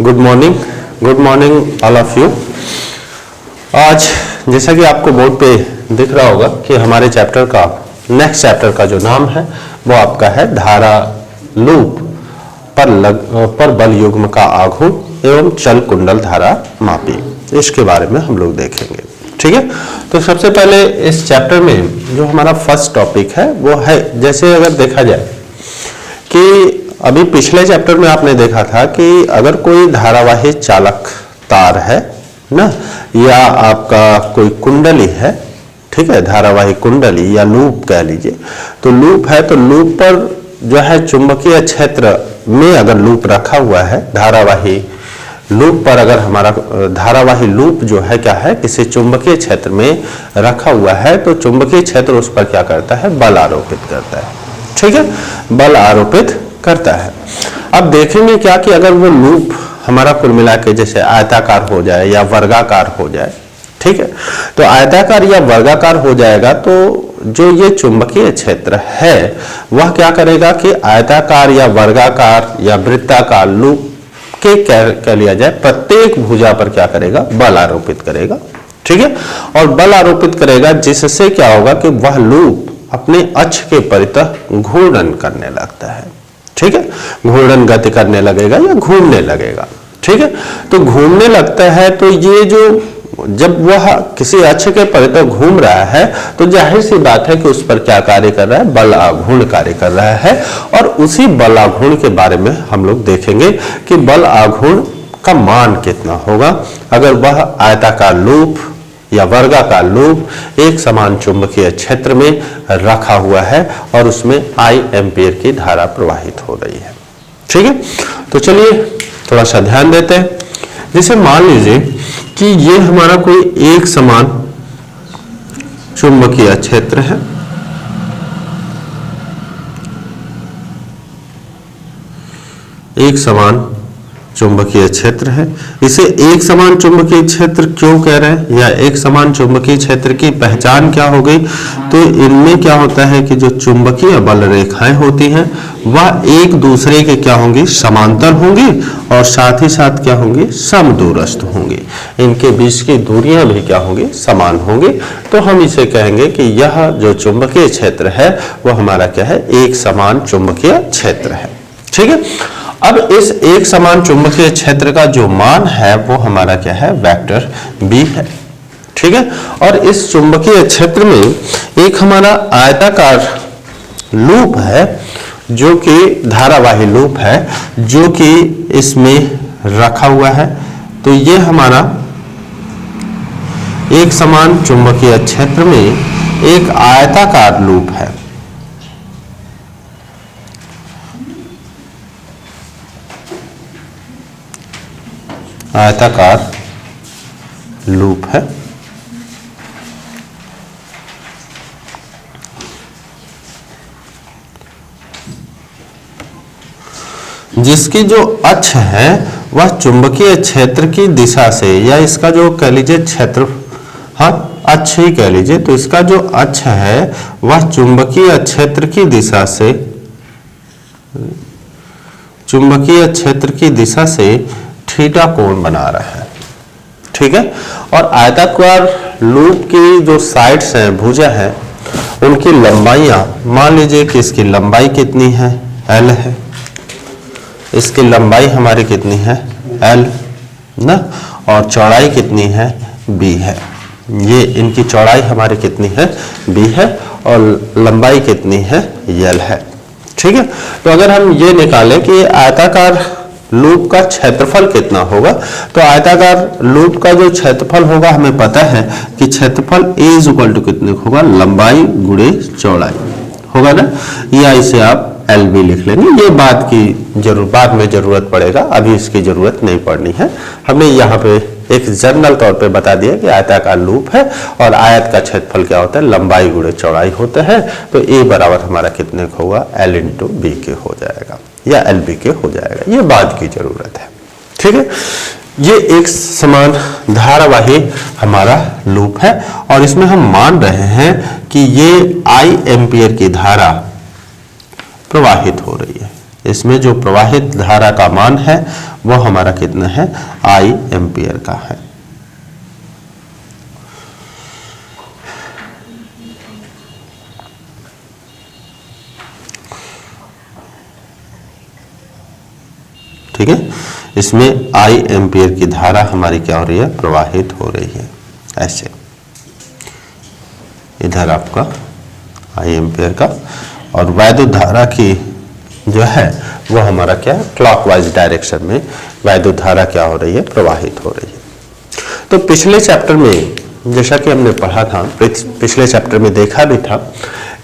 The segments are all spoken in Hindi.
Good morning all of you. आज जैसा कि आपको बोर्ड पे दिख रहा होगा कि हमारे चैप्टर का नेक्स्ट चैप्टर का जो नाम है वो आपका है धारा लूप पर बल युग्म का आघूर्ण एवं चल कुंडल धारा मापी। इसके बारे में हम लोग देखेंगे, ठीक है। तो सबसे पहले इस चैप्टर में जो हमारा फर्स्ट टॉपिक है वो है, जैसे अगर देखा जाए कि अभी पिछले चैप्टर में आपने देखा था कि अगर कोई धारावाही चालक तार है ना, या आपका कोई कुंडली है, ठीक है, धारावाही कुंडली या लूप कह लीजिए, तो लूप है तो लूप पर जो है चुंबकीय क्षेत्र में अगर लूप रखा हुआ है, धारावाही लूप पर अगर हमारा धारावाही लूप जो है क्या है किसी चुंबकीय क्षेत्र में रखा हुआ है, तो चुंबकीय क्षेत्र उस पर क्या करता है, बल आरोपित करता है, ठीक है, बल आरोपित करता है। अब देखेंगे क्या कि अगर वो लूप हमारा कुल मिला के जैसे आयताकार हो जाए या वर्गाकार हो जाए, ठीक है, तो आयताकार या वर्गाकार हो जाएगा तो जो ये चुंबकीय क्षेत्र है वह क्या करेगा कि आयताकार या वर्गाकार या वृत्ताकार लूप के कह लिया जाए प्रत्येक भुजा पर क्या करेगा, बल आरोपित करेगा, ठीक है। और बल आरोपित करेगा जिससे क्या होगा कि वह लूप अपने अक्ष के परितः घूर्णन करने लगता है, ठीक है, घूर्णन गति करने लगेगा या घूमने लगेगा, ठीक है। तो घूमने लगता है तो ये जो जब वह किसी अक्ष के परितः घूम रहा है तो जाहिर सी बात है कि उस पर क्या कार्य कर रहा है, बल आघूर्ण कार्य कर रहा है। और उसी बल आघूर्ण के बारे में हम लोग देखेंगे कि बल आघूर्ण का मान कितना होगा अगर वह आयताकार लूप या वर्गाकार लूप एक समान चुंबकीय क्षेत्र में रखा हुआ है और उसमें I एम्पीयर की धारा प्रवाहित हो रही है, ठीक है। तो चलिए थोड़ा सा ध्यान देते हैं। जैसे मान लीजिए कि ये हमारा कोई एक समान चुंबकीय क्षेत्र है, एक समान चुंबकीय क्षेत्र है। इसे एक समान चुंबकीय क्षेत्र क्यों कह रहे हैं या एक समान चुंबकीय क्षेत्र की पहचान क्या हो गई, तो इनमें क्या होता है कि जो चुंबकीय बल रेखाएं होती हैं वह एक दूसरे के क्या होंगी, समांतर होंगी और साथ ही साथ क्या होंगी, समदूरस्थ होंगी। इनके बीच की दूरियां भी क्या होंगी, समान होंगी। तो हम इसे कहेंगे कि यह जो चुंबकीय क्षेत्र है वह हमारा क्या है, एक समान चुंबकीय क्षेत्र है, ठीक है। अब इस एक समान चुंबकीय क्षेत्र का जो मान है वो हमारा क्या है, वेक्टर b है, ठीक है। और इस चुंबकीय क्षेत्र में एक हमारा आयताकार लूप है जो कि धारावाही लूप है जो कि इसमें रखा हुआ है। तो ये हमारा एक समान चुंबकीय क्षेत्र में एक आयताकार लूप है, आयताकार लूप है जिसकी जो अक्ष है वह चुंबकीय क्षेत्र की दिशा से, या इसका जो कह लीजिए क्षेत्र, हाँ अक्ष ही कह लीजिए, तो इसका जो अक्ष है वह चुंबकीय क्षेत्र की दिशा से, चुंबकीय क्षेत्र की दिशा से थीटा कोण बना रहा है, ठीक है। और आयताकार लूप की जो साइड्स हैं, भुजा है, उनकी लंबाइयां, मान लीजिए कि इसकी लंबाई कितनी है, L है, इसकी लंबाई हमारी कितनी है, L ना, और चौड़ाई कितनी है, B है। ये इनकी चौड़ाई हमारी कितनी है, B है, और लंबाई कितनी है, L है, ठीक है। तो अगर हम ये निकालें कि आयताकार लूप का क्षेत्रफल कितना होगा, तो आयताकार लूप का जो क्षेत्रफल होगा हमें पता है कि क्षेत्रफल A = कितने होगा, लंबाई गुणे चौड़ाई होगा ना, या इसे आप LB लिख लेंगे। ये बाद में जरूरत पड़ेगा, अभी इसकी जरूरत नहीं पड़नी है। हमने यहाँ पे एक जनरल तौर पे बता दिया कि आयताकार लूप है और आयत का क्षेत्रफल क्या होता है, लंबाई गुणे चौड़ाई होता है। तो A बराबर हमारा कितने का होगा, L × B के हो जाएगा या LB के हो जाएगा, ये बाद की जरूरत है, ठीक है। ये एक समान धारावाही हमारा लूप है और इसमें हम मान रहे हैं कि ये I एम्पीयर की धारा प्रवाहित हो रही है। इसमें जो प्रवाहित धारा का मान है वो हमारा कितना है, I एम्पियर का है। ठीक है, इसमें I एम्पियर की धारा हमारी क्या हो रही है, प्रवाहित हो रही है। ऐसे इधर आपका I एम्पियर का, और वैद्युत धारा की जो है वो हमारा क्या है, क्लॉकवाइज डायरेक्शन में वैद्युत धारा क्या हो रही है, प्रवाहित हो रही है। तो पिछले चैप्टर में जैसा कि हमने पढ़ा था, पिछले चैप्टर में देखा भी था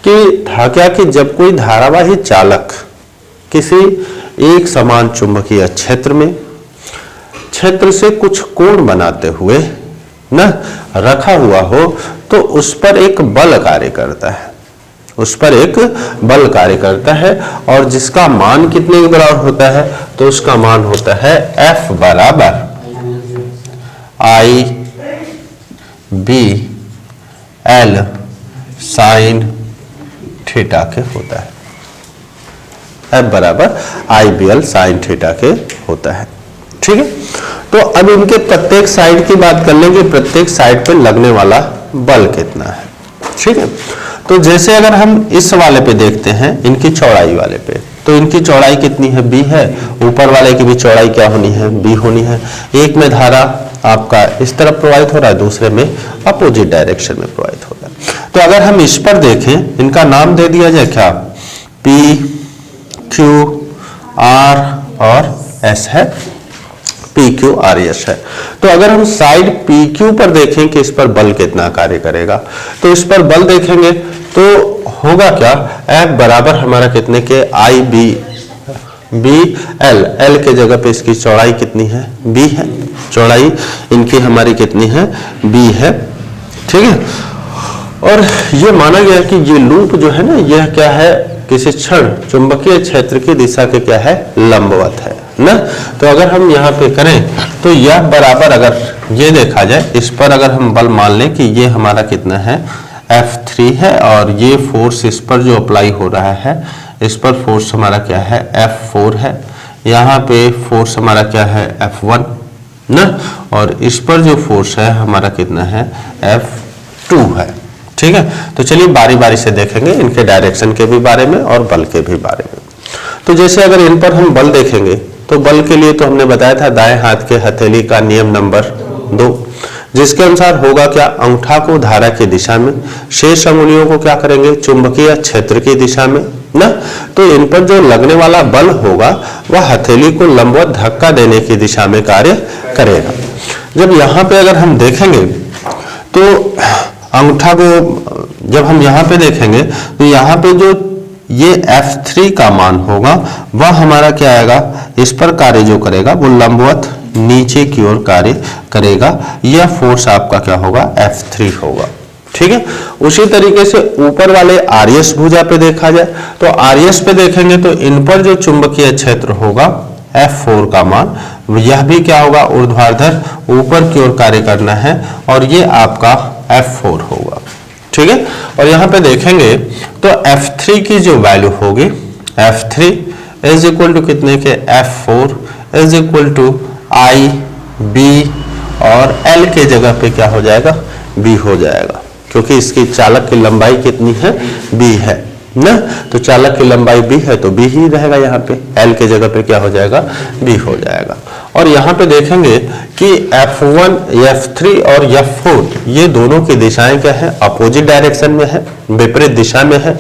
कि था क्या कि जब कोई धारावाही चालक किसी एक समान चुंबकीय क्षेत्र में क्षेत्र से कुछ कोण बनाते हुए न रखा हुआ हो तो उस पर एक बल कार्य करता है, उस पर एक बल कार्य करता है, और जिसका मान कितने के बराबर होता है, तो उसका मान होता है F बराबर I B L sine theta के होता है। F बराबर I B L sine theta के होता है। ठीक है, तो अब इनके प्रत्येक साइड की बात कर लेंगे, प्रत्येक साइड पे लगने वाला बल कितना है। ठीक है, तो जैसे अगर हम इस वाले पे देखते हैं, इनकी चौड़ाई वाले पे, तो इनकी चौड़ाई कितनी है, B है, ऊपर वाले की भी चौड़ाई क्या होनी है, B होनी है। एक में धारा आपका इस तरफ प्रवाहित हो रहा है, दूसरे में अपोजिट डायरेक्शन में प्रवाहित हो रहा है। तो अगर हम इस पर देखें, इनका नाम दे दिया जाए क्या, P Q R और S है, PQRS है। तो अगर हम साइड PQ पर देखें कि इस पर बल कितना कार्य करेगा, तो इस पर बल देखेंगे तो होगा क्या, F बराबर हमारा कितने के IBL, L के जगह पे इसकी चौड़ाई कितनी है, B है, चौड़ाई इनकी हमारी कितनी है, B है। ठीक है, और ये माना गया कि ये लूप जो है ना, यह क्या है, किसी क्षण चुंबकीय क्षेत्र की दिशा के क्या है, लंबवत है ना। तो अगर हम यहाँ पे करें तो यह बराबर, अगर ये देखा जाए, इस पर अगर हम बल मान लें कि ये हमारा कितना है, F3 है, और ये फोर्स इस पर जो अप्लाई हो रहा है, इस पर फोर्स हमारा क्या है, F4 है, यहाँ पे फोर्स हमारा क्या है, F1 ना, और इस पर जो फोर्स है हमारा कितना है, F2 है। ठीक है, तो चलिए बारी बारी से देखेंगे इनके डायरेक्शन के भी बारे में और बल के भी बारे में। तो जैसे अगर इन पर हम बल देखेंगे, तो बल के लिए तो हमने बताया था दाएं हाथ के हथेली का नियम नंबर 2, जिसके अनुसार होगा क्या, अंगूठा को धारा की दिशा में, शेष अंगुलियों को क्या करेंगे, चुंबकीय क्षेत्र की दिशा में ना। तो इन पर जो लगने वाला बल होगा वह हथेली को लंबवत धक्का देने की दिशा में कार्य करेगा। जब यहाँ पे अगर हम देखेंगे तो अंगूठा को जब हम यहाँ पे देखेंगे तो यहाँ पे जो ये F3 का मान होगा वह हमारा क्या आएगा, इस पर कार्य जो करेगा वो लंबवत नीचे की ओर कार्य करेगा, यह फोर्स आपका क्या होगा, F3 होगा। ठीक है, उसी तरीके से ऊपर वाले RS भुजा पे देखा जाए तो RS पे देखेंगे तो इन पर जो चुंबकीय क्षेत्र होगा F4 का मान, यह भी क्या होगा, ऊर्ध्वाधर ऊपर की ओर कार्य करना है, और ये आपका F4 होगा। ठीक है, और यहाँ पे देखेंगे तो F3 की जो वैल्यू होगी, F3 इज इक्वल टू कितने के, F4 is equal to I B, और L के जगह पे क्या हो जाएगा, B हो जाएगा, क्योंकि इसकी चालक की लंबाई कितनी है, B है ना। तो चालक की लंबाई B है तो B ही रहेगा, यहाँ पे L के जगह पे क्या हो जाएगा, B हो जाएगा। और यहाँ पे देखेंगे कि F1, F3 और F4 ये दोनों की दिशाएं क्या है, अपोजिट डायरेक्शन में है, विपरीत दिशा में है,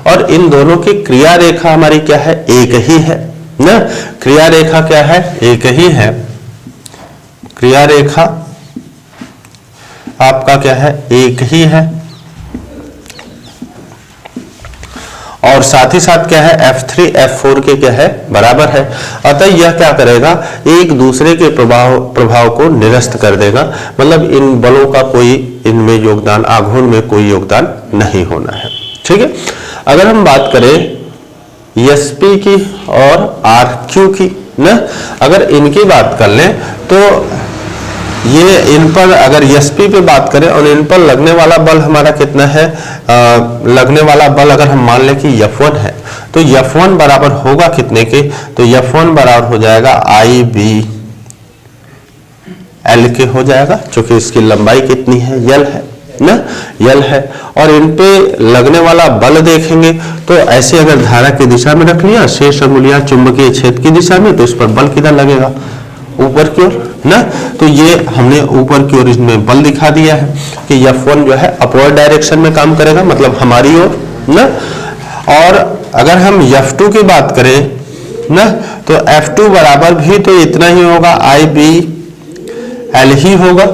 और इन दोनों की क्रिया रेखा हमारी क्या है, एक ही है ना। क्रिया रेखा क्या है, एक ही है, क्रिया रेखा आपका क्या है, एक ही है, और साथ ही साथ क्या है, F3 F4 के क्या है, बराबर है। अतः यह क्या करेगा, एक दूसरे के प्रभाव को निरस्त कर देगा, मतलब इन बलों का कोई इनमें योगदान, आघूर्ण में कोई योगदान नहीं होना है। ठीक है, अगर हम बात करें SP की और RQ की ना, अगर इनकी बात कर लें तो ये इन पर अगर एसपी पे बात करें और इन पर लगने वाला बल हमारा कितना है, लगने वाला बल अगर हम मान लें कि F1 है, तो F1 बराबर होगा कितने के, तो F1 बराबर हो जाएगा IB L के हो जाएगा, क्योंकि इसकी लंबाई कितनी है, L है ना, L है। और इन पे लगने वाला बल देखेंगे तो ऐसे अगर धारा की दिशा में रख लिया, शेष अंगुलियां चुंबकीय क्षेत्र की दिशा में, तो इस पर बल किधर लगेगा, ऊपर की ओर ना। तो ये हमने ऊपर की ओर इसमें बल दिखा दिया है कि F1 जो है अपवर्ड डायरेक्शन में काम करेगा, मतलब हमारी ओर ना। और अगर हम F2 की बात करें ना, तो F2 बराबर भी तो इतना ही होगा, IB L ही होगा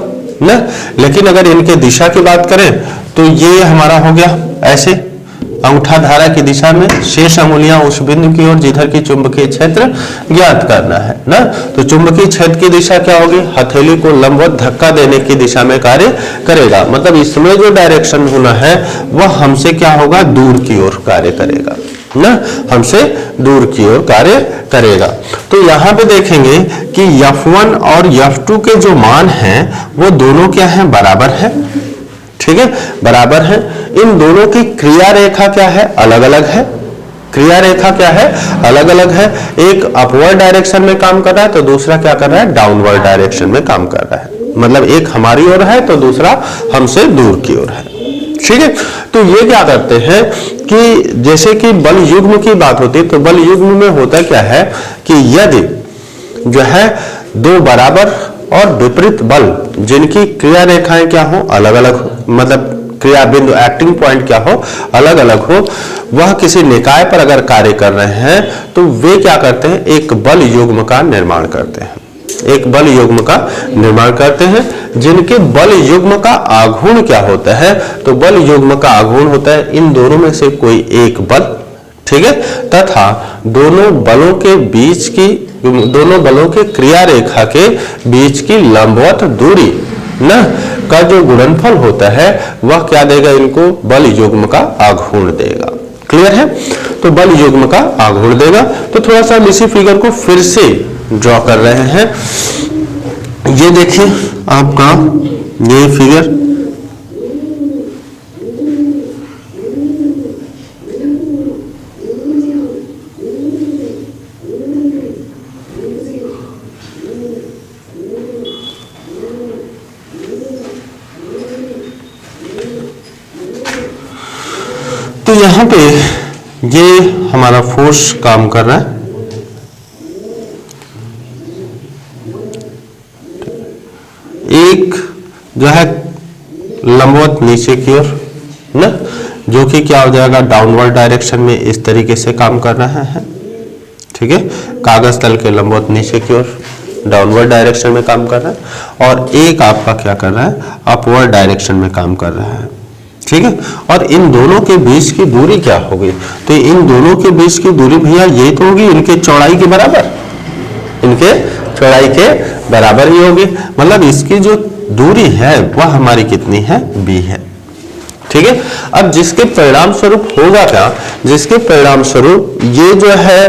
ना। लेकिन अगर इनके दिशा की बात करें तो ये हमारा हो गया ऐसे, अंगूठा धारा की दिशा में, शेष अंगुलियां उस बिंदु की ओर जिधर की चुंबकीय क्षेत्र ज्ञात करना है ना। तो चुंबकीय क्षेत्र की दिशा क्या होगी, हथेली को लंबवत धक्का देने की दिशा में कार्य करेगा, मतलब इसमें जो डायरेक्शन होना है वह हमसे क्या होगा, दूर की ओर कार्य करेगा ना, हमसे दूर की ओर कार्य करेगा। तो यहाँ पे देखेंगे कि F1 और F2 के जो मान हैं वो दोनों क्या हैं, बराबर है, ठीक है, बराबर है। इन दोनों की क्रिया रेखा क्या है, अलग अलग है, क्रिया रेखा क्या है, अलग अलग है। एक अपवर्ड डायरेक्शन में काम कर रहा है तो दूसरा क्या कर रहा है, डाउनवर्ड डायरेक्शन में काम कर रहा है, मतलब एक हमारी ओर है तो दूसरा हमसे दूर की ओर है, ठीक है। तो ये क्या करते हैं कि जैसे कि बल युग्म की बात होती है, तो बल युग्म में होता क्या है कि यदि जो है दो बराबर और विपरीत बल जिनकी क्रिया रेखाएं क्या हो, अलग अलग हो, मतलब क्रिया बिंदु एक्टिंग पॉइंट क्या हो, अलग अलग हो, वह किसी निकाय पर अगर कार्य कर रहे हैं तो वे क्या करते हैं, एक बल युग्म का निर्माण करते हैं, एक बल युग्म का निर्माण करते हैं, जिनके बल युग्म का आघूर्ण क्या होता है, तो बल युग्म का आघूर्ण होता है इन दोनों में से कोई एक बल, ठीक है, तथा दोनों बलों के बीच की, दोनों बलों के क्रिया रेखा के बीच की लंबवत दूरी ना का जो गुणनफल होता है वह क्या देगा, इनको बल युग्म का आघूर्ण देगा। क्लियर है, तो बल युग्म का आघूर्ण देगा। तो थोड़ा सा इसी फिगर को फिर से ड्रॉ कर रहे हैं। ये देखिए आपका ये फिगर, तो यहां पे ये हमारा फोर्स काम कर रहा है, एक जो है लंबवत नीचे की ओर ना, जो कि क्या हो जाएगा, डाउनवर्ड डायरेक्शन में इस तरीके से काम कर रहा है, ठीक है, कागज तल के लंबवत नीचे की ओर डाउनवर्ड डायरेक्शन में काम कर रहा है, और एक आपका क्या कर रहा है, अपवर्ड डायरेक्शन में काम कर रहा है, ठीक है। और इन दोनों के बीच की दूरी क्या होगी, तो इन दोनों के बीच की दूरी भैया ये तो होगी इनके चौड़ाई के बराबर, इनके चौड़ाई के बराबर ही होगी, मतलब इसकी जो दूरी है वह हमारी कितनी है, b है, ठीक है। अब जिसके परिणाम स्वरूप होगा क्या, जिसके परिणाम स्वरूप ये जो है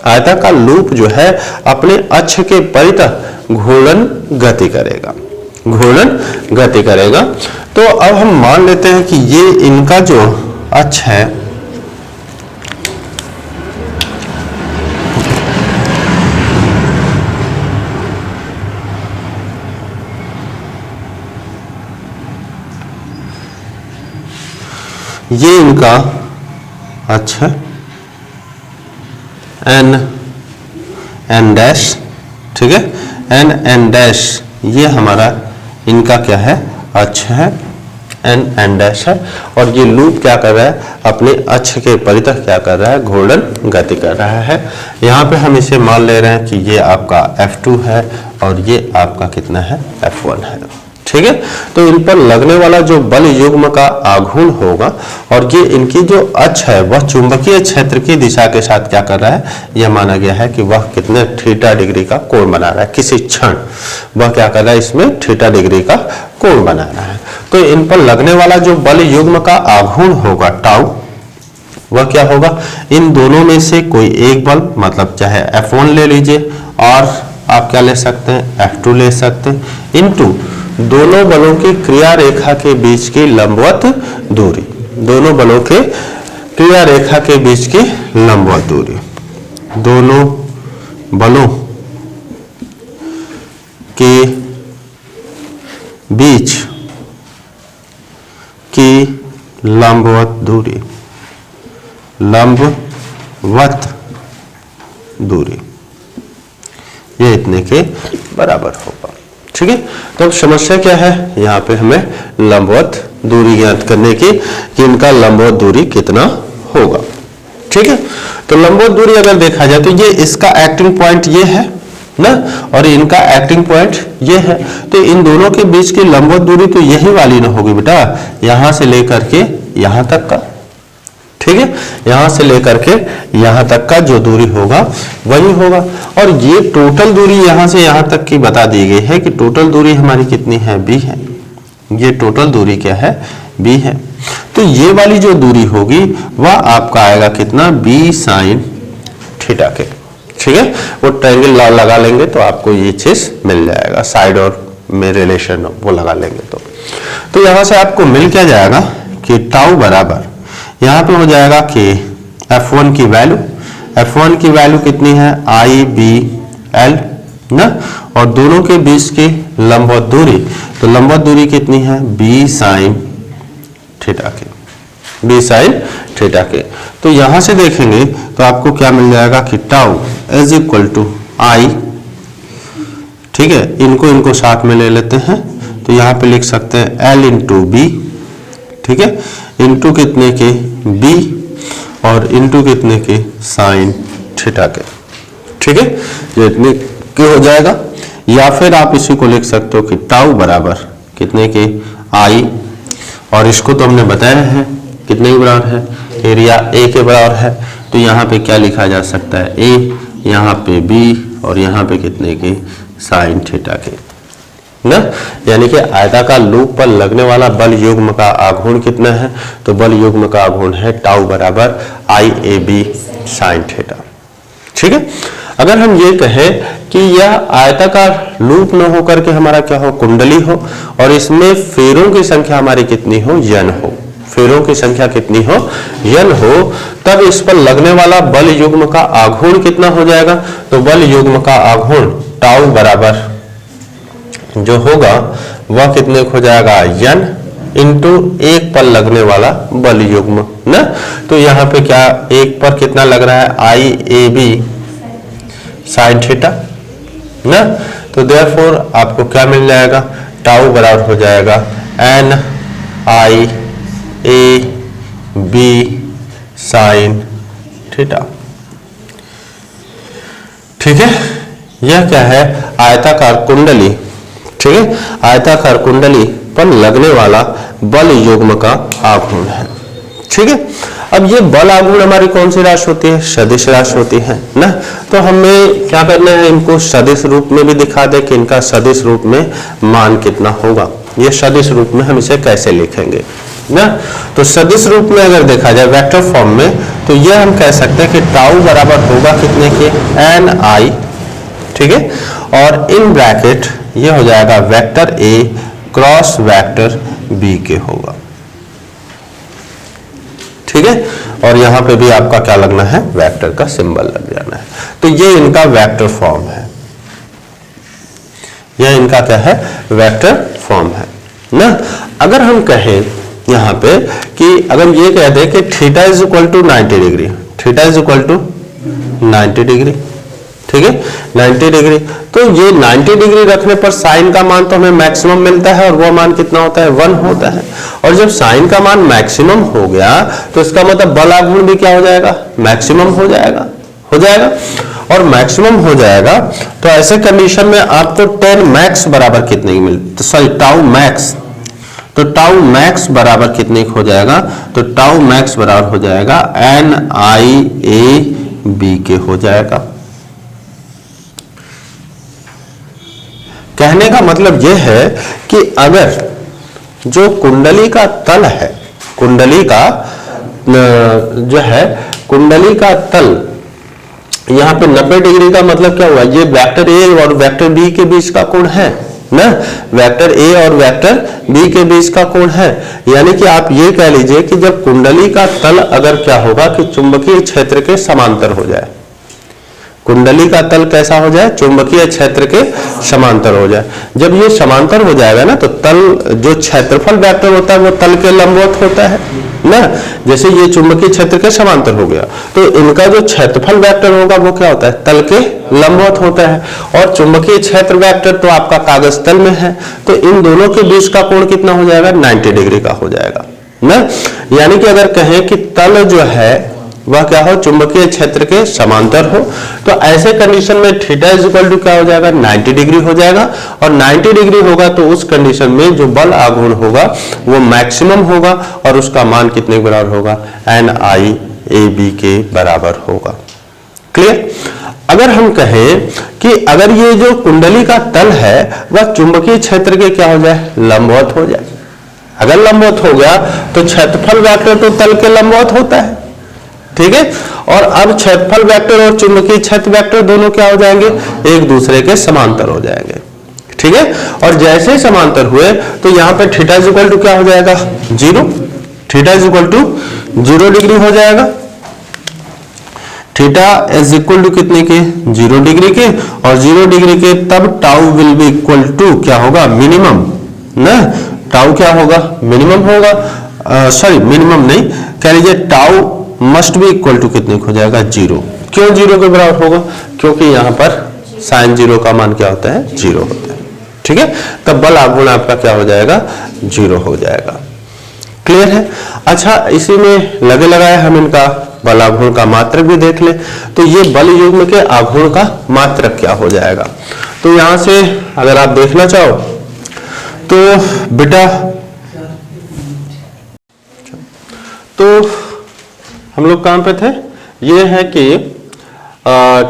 आयताकार लूप जो है अपने अक्ष के परितः घूर्णन गति करेगा, घूर्णन गति करेगा। तो अब हम मान लेते हैं कि ये इनका जो अक्ष है ये इनका अक्ष है एन डैश, ठीक है, एन डैश ये हमारा इनका क्या है, अक्ष है, एन डैश है, और ये लूप क्या कर रहा है, अपने अक्ष के परितः क्या कर रहा है, घूर्णन गति कर रहा है। यहाँ पे हम इसे मान ले रहे हैं कि ये आपका F2 है और ये आपका कितना है, F1 है, ठीक है। तो इन पर लगने वाला जो बल युग्म का आघूर्ण होगा, और ये इनकी जो अक्ष है वह चुंबकीय क्षेत्र की दिशा के साथ क्या कर रहा है, यह माना गया है कि वह कितने थीटा डिग्री का कोण बना रहा है, किसी क्षण वह क्या कर रहा है, इसमें थीटा डिग्री का कोण बना रहा है। तो इन पर लगने वाला जो बल युग्म का आघूर्ण होगा टाउ, वह क्या होगा, इन दोनों में से कोई एक बल, मतलब चाहे F1 ले लीजिए और आप क्या ले सकते हैं, F2 ले सकते हैं, इनटू दोनों बलों की क्रिया रेखा के बीच की लंबवत दूरी, दोनों बलों के क्रिया रेखा के बीच की लंबवत दूरी, दोनों बलों के बीच की लंबवत दूरी, लंबवत दूरी ये इतने के बराबर होगा। ठीक है, तो अब समस्या क्या है, यहाँ पे हमें लंबवत दूरी ज्ञात करने की कि इनका लंबवत दूरी कितना होगा। ठीक है, तो लंबवत दूरी अगर देखा जाए तो ये इसका एक्टिंग पॉइंट ये है ना, और इनका एक्टिंग पॉइंट ये है, तो इन दोनों के बीच की लंबवत दूरी तो यही वाली ना होगी बेटा, यहां से लेकर के यहां तक का। ठीक है, यहां से लेकर के यहां तक का जो दूरी होगा वही होगा, और ये टोटल दूरी यहां से यहां तक की बता दी गई है कि टोटल दूरी हमारी कितनी है, b है। ये टोटल दूरी क्या है, b है। तो ये वाली जो दूरी होगी वह आपका आएगा कितना, b sin थीटा के। ठीक है, वो ट्रायंगल लगा लेंगे तो आपको ये चीज मिल जाएगा, साइड और में रिलेशन वो लगा लेंगे तो यहां से आपको मिल क्या जाएगा कि टाउ बराबर यहाँ पे हो जाएगा कि F1 की वैल्यू, F1 की वैल्यू कितनी है, IBL ना, और दोनों के बीच की लंबवत दूरी, तो लंबवत दूरी कितनी है, B sin थीटा के, B sin थीटा के। तो यहां से देखेंगे तो आपको क्या मिल जाएगा कि tau is equal to I। ठीक है, इनको साथ में ले लेते हैं तो यहाँ पे लिख सकते हैं L इंटू B। ठीक है, इंटू कितने के, b, और इंटू कितने के, साइन थीटा के। ठीक है, ये इतने के हो जाएगा, या फिर आप इसी को लिख सकते हो कि टाउ बराबर कितने के, i, और इसको तो हमने बताया है कितने के बराबर है, एरिया a के बराबर है, तो यहाँ पे क्या लिखा जा सकता है, a, यहाँ पे b, और यहाँ पे कितने के, साइन थीटा के ना। यानी कि आयताकार लूप पर लगने वाला बल युग्म का आघूर्ण कितना है, तो बल युग्म का आघूर्ण है टाउ बराबर IAB sin थीटा। ठीक है, अगर हम ये कहें कि यह आयताकार लूप न होकर के हमारा क्या हो, कुंडली हो, और इसमें फेरों की संख्या हमारी कितनी हो, n हो, फेरों की संख्या कितनी हो, n हो, तब इस पर लगने वाला बल युग्म का आघूर्ण कितना हो जाएगा, तो बल युग्म का आघूर्ण टाउ बराबर जो होगा वह कितने हो जाएगा, n इंटू एक पर लगने वाला बल युग्म ना। तो यहाँ पे क्या एक पर कितना लग रहा है, IAB sin थीटा ना, तो देयरफॉर आपको क्या मिल जाएगा, टाउ बराबर हो जाएगा NIAB sin थीटा। ठीक है, यह क्या है, आयताकार कुंडली। ठीक है, आयताकार कुंडली पर लगने वाला बल युग्म का आघूर्ण है। ठीक है, अब ये बल आघूर्ण हमारी कौन सी राशि होती है, सदिश राशि होती है ना। तो हमें क्या करना है, इनको सदिश रूप में भी दिखा दे कि इनका सदिश रूप में मान कितना होगा। ये सदिश रूप में हम इसे कैसे लिखेंगे ना, तो सदिश रूप में अगर देखा जाए वेक्टर फॉर्म में, तो यह हम कह सकते हैं कि टाउ बराबर होगा कितने के, NI। ठीक है, और इन ब्रैकेट ये हो जाएगा vector A cross vector B के होगा। ठीक है, और यहां पे भी आपका क्या लगना है, वेक्टर का सिंबल लग जाना है। तो ये इनका वेक्टर फॉर्म है, यह इनका क्या है, वेक्टर फॉर्म है ना। अगर हम कहें यहां पे कि अगर ये कह दें कि theta is equal to 90 degree, theta is equal to 90 degree, ठीक है 90 डिग्री, तो ये 90 डिग्री रखने पर साइन का मान तो हमें मैक्सिमम मिलता है, और वो मान कितना होता है, 1 होता है। और जब साइन का मान मैक्सिमम हो गया तो इसका मतलब बल आघूर्ण भी क्या हो जाएगा, मैक्सिमम हो जाएगा, और मैक्सिमम हो जाएगा। तो ऐसे कंडीशन में आपको tan मैक्स बराबर कितने की मिलती, तो सॉरी टाउ मैक्स, तो टाउ मैक्स बराबर कितने हो जाएगा, तो टाउ मैक्स बराबर हो जाएगा NIAB के हो जाएगा। कहने का मतलब यह है कि अगर जो कुंडली का तल है, कुंडली का जो है, कुंडली का तल यहाँ पे 90 डिग्री का मतलब क्या हुआ, ये वेक्टर ए और वेक्टर बी के बीच का कोण है ना, वेक्टर ए और वेक्टर बी के बीच का कोण है। यानी कि आप ये कह लीजिए कि जब कुंडली का तल अगर क्या होगा कि चुंबकीय क्षेत्र के समांतर हो जाए, कुंडली का तल कैसा हो जाए, चुंबकीय क्षेत्र के समांतर हो जाए। जब ये समांतर हो जाएगा ना, तो तल जो क्षेत्रफल वेक्टर होता है वो तल के लंबवत होता है ना। जैसे ये चुंबकीय क्षेत्र के समांतर हो गया, तो इनका जो क्षेत्रफल वेक्टर होगा वो क्या होता है, तल के लंबवत होता है। और चुंबकीय क्षेत्र वेक्टर तो आपका कागज तल में है, तो इन दोनों के बीच का कोण कितना हो जाएगा, 90 डिग्री का हो जाएगा ना। यानी कि अगर कहें कि तल जो है वह क्या हो, चुंबकीय क्षेत्र के समांतर हो, तो ऐसे कंडीशन में थीटा इज इक्वल टू क्या हो जाएगा, 90 डिग्री हो जाएगा। और 90 डिग्री होगा तो उस कंडीशन में जो बल आघूर्ण होगा वो मैक्सिमम होगा, और उसका मान कितने के बराबर होगा, NIAB के बराबर होगा। क्लियर। अगर हम कहें कि अगर ये जो कुंडली का तल है वह चुंबकीय क्षेत्र के क्या हो जाए, लंबवत हो जाए। अगर लंबवत हो गया तो क्षेत्रफल वेक्टर तो तल के लंबवत होता है, ठीक है। और अब क्षेत्रफल वेक्टर और चुंबकीय क्षेत्र वेक्टर दोनों क्या हो जाएंगे, एक दूसरे के समांतर हो जाएंगे, ठीक है। और जैसे ही समांतर हुए तो यहां पे थीटा इज इक्वल टू क्या हो जाएगा, 0। Theta is equal to 0 degree हो जाएगा। थीटा इज इक्वल टू कितने के, 0 डिग्री के। और 0 डिग्री के तब tau will be equal to क्या होगा, मिनिमम ना। टाउ क्या होगा, मिनिमम होगा, सॉरी मिनिमम नहीं, कह लीजिए tau must be equal to कितने हो जाएगा, 0। क्यों 0 के बराबर होगा, क्योंकि यहां पर साइन 0 का मान क्या होता है, 0 होता है, ठीक है। तब बल आघूर्ण आपका क्या हो जाएगा, 0 हो जाएगा। क्लियर है। अच्छा, इसी में लगे लगाए हम इनका बल आघूर्ण का मात्रक भी देख ले। तो ये बल युग्म के आघूर्ण का मात्रक क्या हो जाएगा, तो यहां से अगर आप देखना चाहो तो बेटा, तो हम लोग कहां पे थे, ये है कि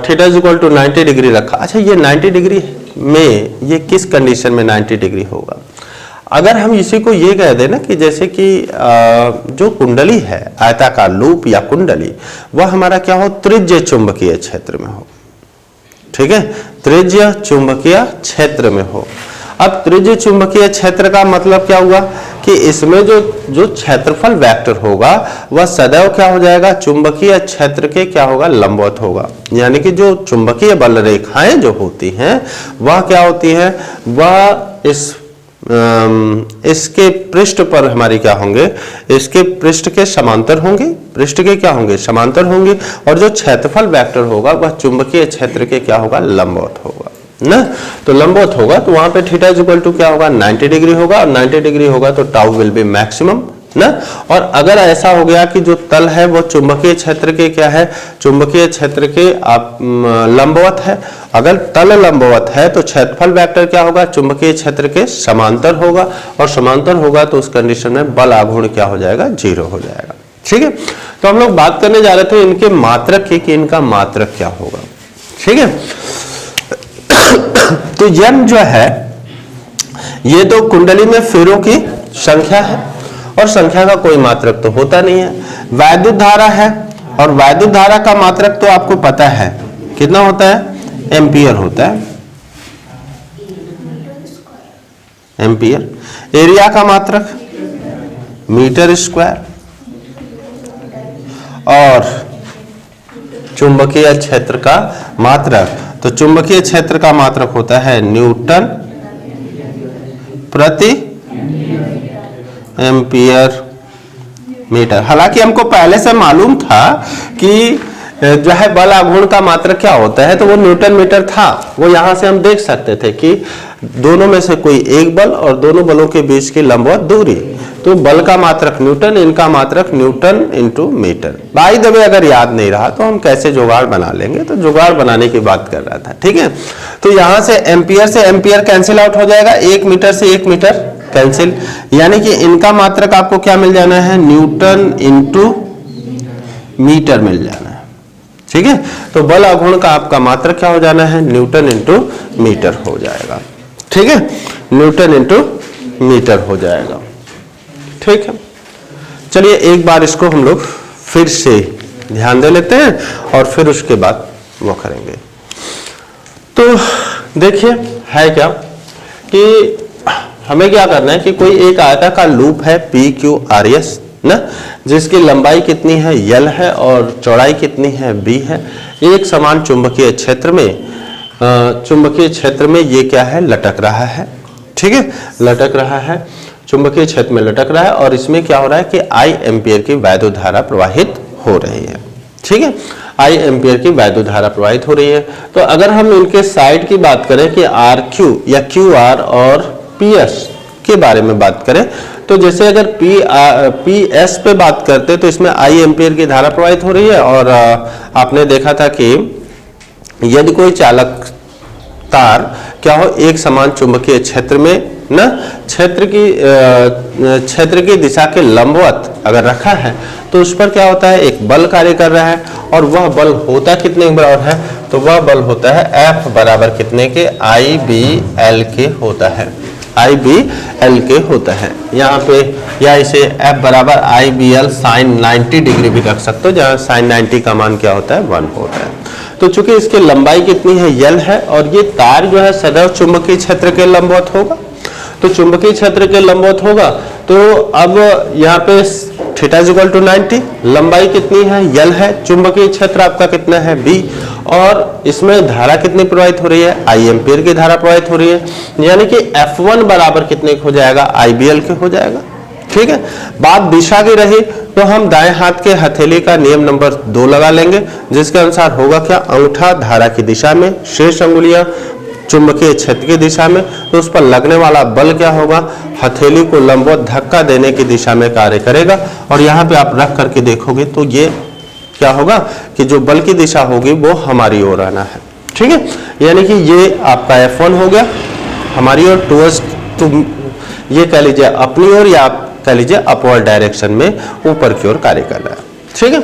theta is equal to 90 degree रखा। अच्छा, ये 90 डिग्री में ये किस कंडीशन में 90 डिग्री होगा। अगर हम इसी को ये कह दें ना कि जैसे कि जो कुंडली है, आयताकार लूप या कुंडली, वह हमारा क्या हो, त्रिज्य चुंबकीय क्षेत्र में हो, ठीक है, त्रिज्य चुंबकीय क्षेत्र में हो। अब त्रिज्य चुंबकीय क्षेत्र का मतलब क्या हुआ कि इसमें जो क्षेत्रफल वेक्टर होगा वह सदैव क्या हो जाएगा, चुंबकीय क्षेत्र के क्या होगा, लंबवत होगा। यानी कि जो चुंबकीय बल रेखाएं जो होती हैं वह क्या होती हैं, वह इसके पृष्ठ पर हमारी क्या होंगे, इसके पृष्ठ के समांतर होंगे, पृष्ठ के क्या होंगे, समांतर होंगे। और जो क्षेत्रफल वेक्टर होगा वह चुंबकीय क्षेत्र के क्या होगा, लंबवत होगा ना। तो लंबवत होगा तो वहां पे थीटा इज इक्वल टू क्या होगा, 90 डिग्री होगा। और 90 डिग्री होगा तो टाउ विल बी मैक्सिमम ना। और अगर ऐसा हो गया कि जो तल है वो चुंबकीय क्षेत्र के क्या है, चुंबकीय क्षेत्र के आप लंबवत है। अगर तल लंबवत है तो क्षेत्रफल वेक्टर क्या होगा, चुंबकीय क्षेत्र के समांतर होगा। और समांतर होगा तो उस कंडीशन में बल आघूर्ण क्या हो जाएगा, 0 हो जाएगा, ठीक है। तो हम लोग बात करने जा रहे थे इनके मात्रक की कि इनका मात्रक क्या होगा, ठीक है। तो यम जो है ये तो कुंडली में फेरों की संख्या है, और संख्या का कोई मात्रक तो होता नहीं है। वैद्युत धारा है, और वैद्युत धारा का मात्रक तो आपको पता है कितना होता है, एम्पियर होता है, एम्पियर। एरिया का मात्रक मीटर स्क्वायर, और चुंबकीय क्षेत्र का मात्रक, तो चुंबकीय क्षेत्र का मात्रक होता है न्यूटन प्रति एम्पियर मीटर। हालांकि हमको पहले से मालूम था कि जो है बल आघूर्ण का मात्रक क्या होता है, तो वो न्यूटन मीटर था। वो यहां से हम देख सकते थे कि दोनों में से कोई एक बल और दोनों बलों के बीच की लंबवत दूरी, तो बल का मात्रक न्यूटन, इनका मात्रक newton into metre. By the way अगर याद नहीं रहा तो हम कैसे जुगाड़ बना लेंगे, तो जुगाड़ बनाने की बात कर रहा था, ठीक है। तो यहां से एम्पियर कैंसिल आउट हो जाएगा, 1 मीटर से 1 मीटर कैंसिल, यानी कि इनका मात्रक आपको क्या मिल जाना है, न्यूटन इंटू मीटर मिल जाना है, ठीक है। तो बल आघूर्ण का आपका मात्रक क्या हो जाना है, न्यूटन इंटू मीटर हो जाएगा, ठीक है, न्यूटन इंटू मीटर हो जाएगा, ठीक है। चलिए एक बार इसको हम लोग फिर से ध्यान दे लेते हैं और फिर उसके बाद वो करेंगे। तो देखिए है क्या कि हमें क्या करना है कि कोई एक आयताकार लूप है PQRS ना, जिसकी लंबाई कितनी है L है और चौड़ाई कितनी है B है। एक समान चुंबकीय क्षेत्र में ये क्या है, लटक रहा है। ठीक है, लटक रहा है, चुंबकीय क्षेत्र में लटक रहा है और इसमें क्या हो रहा है कि I एम्पियर की वैद्युत धारा प्रवाहित हो रही है। ठीक है, I एम्पियर की वैद्युत धारा प्रवाहित हो रही है। तो अगर हम इनके साइड की बात करें कि RQ या QR और PS के बारे में बात करें, तो जैसे अगर PS पे बात करते तो इसमें I एम्पियर की धारा प्रवाहित हो रही है और आपने देखा था कि यदि कोई चालक तार क्या हो एक समान चुंबकीय क्षेत्र में ना क्षेत्र की दिशा के लंबवत अगर रखा है तो उस पर क्या होता है, एक बल कार्य कर रहा है और वह बल होता कितने के बराबर है, तो वह बल होता है F बराबर कितने के, IBL के होता है, IBL के होता है यहाँ पे, या इसे F बराबर IBL साइन 90 डिग्री भी रख सकते हो, जहाँ साइन 90 का मान क्या होता है, 1 होता है। तो चूंकि इसकी लंबाई कितनी है, L है और ये तार जो है सदैव चुंबकीय क्षेत्र के लंबवत होगा, तो चुंबकीय क्षेत्र के लंबवत होगा। तो अब यहाँ पे थीटा इज इक्वल टू 90, लंबाई कितनी है, L है, चुंबकीय क्षेत्र आपका कितना है, B, और इसमें धारा कितनी प्रवाहित हो रही है, I एम्पियर की धारा प्रवाहित हो रही है, यानी कि F1 बराबर कितने हो जाएगा, IBL के हो जाएगा। ठीक है, बात दिशा की रही तो हम दाएं हाथ के हथेली का नियम नंबर 2 लगा लेंगे, जिसके अनुसार होगा क्या, अंगूठा धारा की दिशा में, शेष अंगुलियां चुंबकीय क्षेत्र की दिशा में, तो उस पर लगने वाला बल क्या होगा, हथेली को लंबवत धक्का देने की दिशा में कार्य करेगा। और यहाँ पे आप रख करके देखोगे तो ये क्या होगा कि जो बल की दिशा होगी वो हमारी ओर आना है। ठीक है, यानी कि ये आपका F1 हो गया हमारी ओर टूवर्ड्स, ये कह लीजिए अपनी ओर या आप कह लीजिए अपवर्ड डायरेक्शन में ऊपर की ओर कार्य कर रहा है। ठीक है,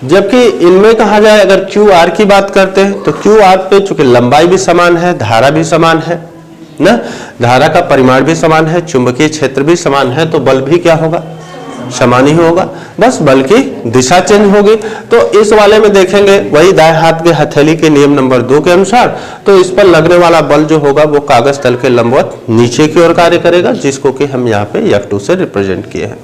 जबकि इनमें कहा जाए अगर QR की बात करते हैं तो QR पे चूंकि लंबाई भी समान है, धारा भी समान है ना, धारा का परिमाण भी समान है, चुंबकीय क्षेत्र भी समान है, तो बल भी क्या होगा, समान ही होगा, बस बल की दिशा चेंज होगी। तो इस वाले में देखेंगे वही दाएं हाथ के हथेली के नियम नंबर 2 के अनुसार, तो इस पर लगने वाला बल जो होगा वो कागज तल के लंबवत नीचे की ओर कार्य करेगा, जिसको कि हम यहाँ पे F2 से रिप्रेजेंट किए हैं।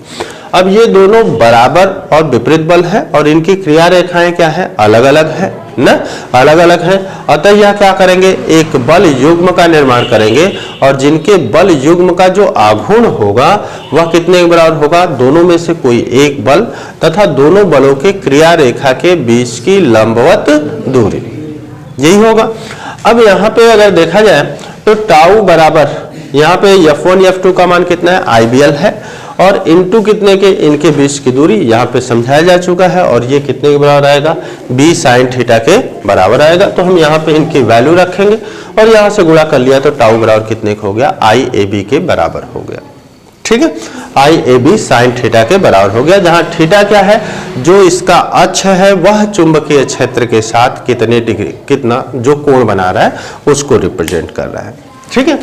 अब ये दोनों बराबर और विपरीत बल है और इनकी क्रिया रेखाएं क्या है, अलग अलग है ना, अलग अलग है। अतः यह क्या करेंगे, एक बल युग्म का निर्माण करेंगे और जिनके बल युग्म का जो आघूर्ण होगा वह कितने के बराबर होगा, दोनों में से कोई एक बल तथा दोनों बलों के क्रिया रेखा के बीच की लंबवत दूरी, यही होगा। अब यहाँ पे अगर देखा जाए तो टाउ बराबर यहाँ पे F1 F2 का मान कितना है, IBL है, और इनटू कितने के, इनके बीच की दूरी यहाँ पे समझाया जा चुका है और ये कितने के बराबर आएगा, B साइन थीटा के बराबर आएगा। तो हम यहाँ पे इनकी वैल्यू रखेंगे और यहाँ से गुणा कर लिया तो टाउ बराबर कितने का हो गया, IAB के बराबर हो गया। ठीक है, IAB साइन थीटा के बराबर हो गया, जहां थीटा क्या है, जो इसका अक्ष है वह चुंबकीय क्षेत्र के साथ कितने डिग्री, कितना जो कोण बना रहा है उसको रिप्रेजेंट कर रहा है। ठीक है,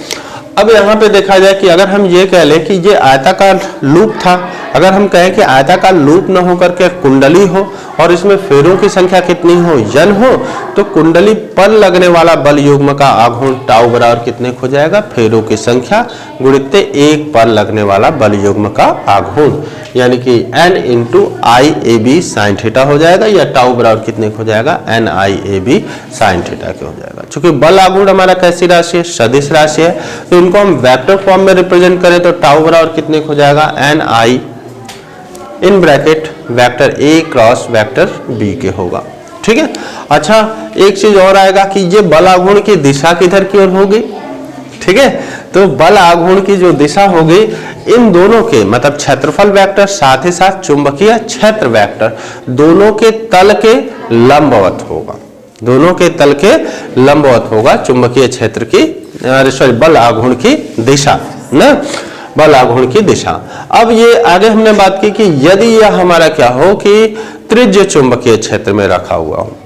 अब यहाँ पे देखा जाए कि अगर हम ये कह लें कि ये आयताकार लूप था, अगर हम कहें कि आयताकार लूप न होकर के कुंडली हो और इसमें फेरों की संख्या कितनी हो, N हो, तो कुंडली पर लगने वाला बल युग्म का आघूर्ण टाउ बराबर कितने हो जाएगा, फेरों की संख्या गुणित एक पर लगने वाला बल युग्म का आघूर्ण, यानी कि N into IAB sine theta हो जाएगा, या टाउ बराबर कितने हो जाएगा, NIAB साइन थीटा के हो जाएगा। चूंकि बल आघूर्ण हमारा कैसी राशि है, सदिश राशि है, तो इनको हम वेक्टर फॉर्म में रिप्रेजेंट करें तो टाउ बराबर कितने हो जाएगा, NI in bracket vector A cross vector B के होगा। ठीक है, अच्छा एक चीज और आएगा कि ये बल आघूर्ण की दिशा किधर की ओर होगी। ठीक है, तो बल आघूर्ण की जो दिशा होगी इन दोनों के मतलब क्षेत्रफल वेक्टर साथ ही साथ चुंबकीय क्षेत्र वेक्टर दोनों के तल के लंबवत होगा, दोनों के तल के लंबवत होगा चुंबकीय क्षेत्र की सॉरी बल आघूर्ण की दिशा ना, बल आघूर्ण की दिशा। अब ये आगे हमने बात की कि यदि यह हमारा क्या हो कि त्रिज्य चुंबकीय क्षेत्र में रखा हुआ हो,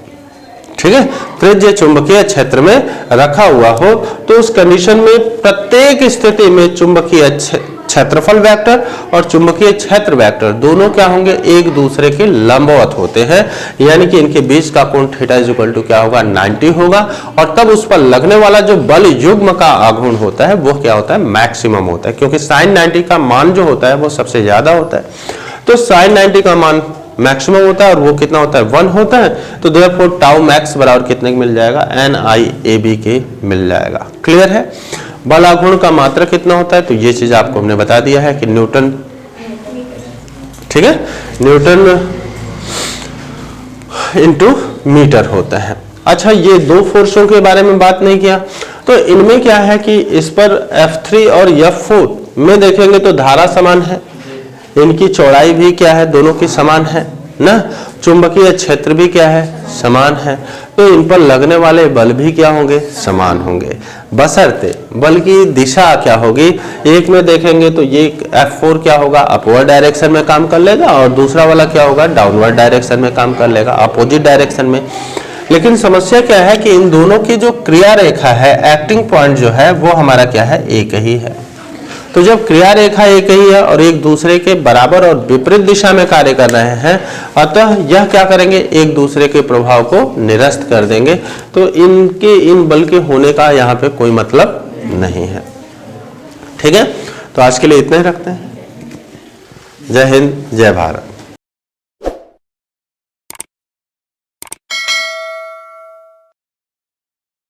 ठीक है, त्रिज्य चुंबकीय क्षेत्र में रखा हुआ हो, तो उस कंडीशन में प्रत्येक स्थिति में चुंबकीय क्षेत्रफल वेक्टर और चुंबकीय क्षेत्र वेक्टर दोनों क्या होंगे, एक दूसरे के लंबवत होते हैं, यानी कि इनके बीच का कोण थीटा इज इक्वल टू क्या होगा, 90 होगा। और तब उस पर लगने वाला जो बल युग्म का आघूर्ण होता है वो क्या होता है, मैक्सिमम होता है, क्योंकि sin 90 का मान जो होता है वो सबसे ज्यादा होता है। तो sin 90 का मान मैक्सिमम होता है और वो कितना होता है, 1 होता है। तो देयरफॉर टाउ मैक्स बराबर कितने के मिल जाएगा, NIAB के मिल जाएगा। क्लियर है। बल आघूर्ण का मात्रा कितना होता है, तो ये चीज आपको हमने बता दिया है कि न्यूटन, ठीक है, न्यूटन इनटू मीटर होता है। अच्छा, ये दो फोर्सों के बारे में बात नहीं किया, तो इनमें क्या है कि इस पर F3 और F4 में देखेंगे तो धारा समान है, इनकी चौड़ाई भी क्या है, दोनों की समान है ना, चुंबकीय क्षेत्र भी क्या है, समान है। तो इन पर लगने वाले बल भी क्या होंगे, समान होंगे, बशर्ते बल की दिशा क्या होगी। एक में देखेंगे तो ये F4 क्या होगा, अपवर्ड डायरेक्शन में काम कर लेगा और दूसरा वाला क्या होगा, डाउनवर्ड डायरेक्शन में काम कर लेगा, अपोजिट डायरेक्शन में। लेकिन समस्या क्या है कि इन दोनों की जो क्रिया रेखा है, एक्टिंग पॉइंट जो है वो हमारा क्या है, एक ही है। तो जब क्रिया रेखा एक ही है और एक दूसरे के बराबर और विपरीत दिशा में कार्य कर रहे हैं, अतः यह क्या करेंगे, एक दूसरे के प्रभाव को निरस्त कर देंगे। तो इनके इन बल के होने का यहाँ पे कोई मतलब नहीं है। ठीक है, तो आज के लिए इतना ही रखते हैं। जय हिंद, जय भारत।